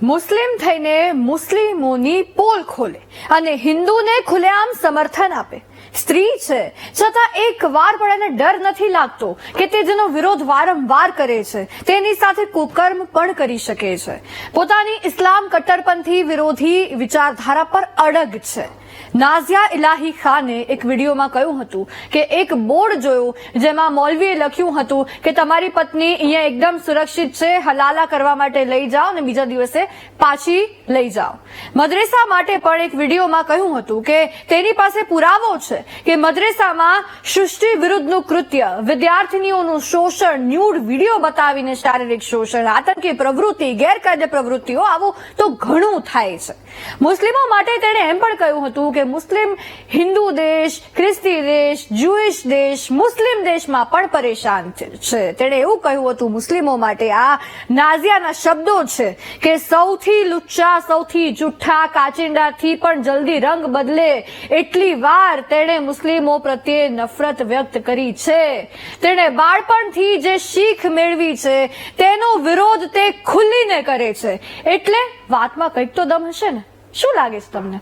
મુસ્લિમ થઈને મુસ્લિમોની પોલ ખોલે અને હિન્દુને ખુલ્લેઆમ સમર્થન આપે. સ્ત્રી છે છતાં એક વાર પણ એને ડર નથી લાગતો કે તે જેનો વિરોધ વારંવાર કરે છે તેની સાથે કુકર્મ પણ કરી શકે છે. પોતાની ઇસ્લામ કટ્ટરપંથી વિરોધી વિચારધારા પર અડગ છે. નાઝિયા ઇલાહી ખાને એક વિડીયોમાં કહ્યું હતું કે એક બોર્ડ જોયું જેમાં મૌલવીએ લખ્યું હતું કે તમારી પત્ની અહીંયા એકદમ સુરક્ષિત છે, હલાલા કરવા માટે લઈ જાઓ અને બીજા દિવસે પાછી લઈ જાઓ. મદ્રેસા માટે પણ એક વિડીયોમાં કહ્યું હતું કે તેની પાસે પુરાવો છે કે મદ્રેસામાં સૃષ્ટિ વિરુદ્ધનું કૃત્ય, વિદ્યાર્થીનીઓનું શોષણ, ન્યૂડ વિડીયો બતાવીને શારીરિક શોષણ, આતંકી પ્રવૃત્તિ, ગેરકાયદે પ્રવૃત્તિઓ આવું તો ઘણું થાય છે. મુસ્લિમો માટે તેણે એમ પણ કહ્યું હતું કે મુસ્લિમ હિન્દુ દેશ, ખ્રિસ્તી દેશ, જ્યુઇશ દેશ, મુસ્લિમ દેશમાં પણ પરેશાન છે. તેણે એવું કહ્યું હતું મુસ્લિમો માટે, આ નાઝિયાના શબ્દો છે કે સૌથી લુચ્ચા, સૌથી જુઠ્ઠા કાચિંડાથી પણ જલ્દી રંગ બદલે એટલી વાર તેણે મુસ્લિમો પ્રત્યે નફરત વ્યક્ત કરી છે. તેણે બાળપણથી જે શીખ મેળવી છે તેનો વિરોધ તે ખુલ્લીને કરે છે. એટલે વાતમાં કંઈક તો દમ હશે ને? શું લાગે છે તમને?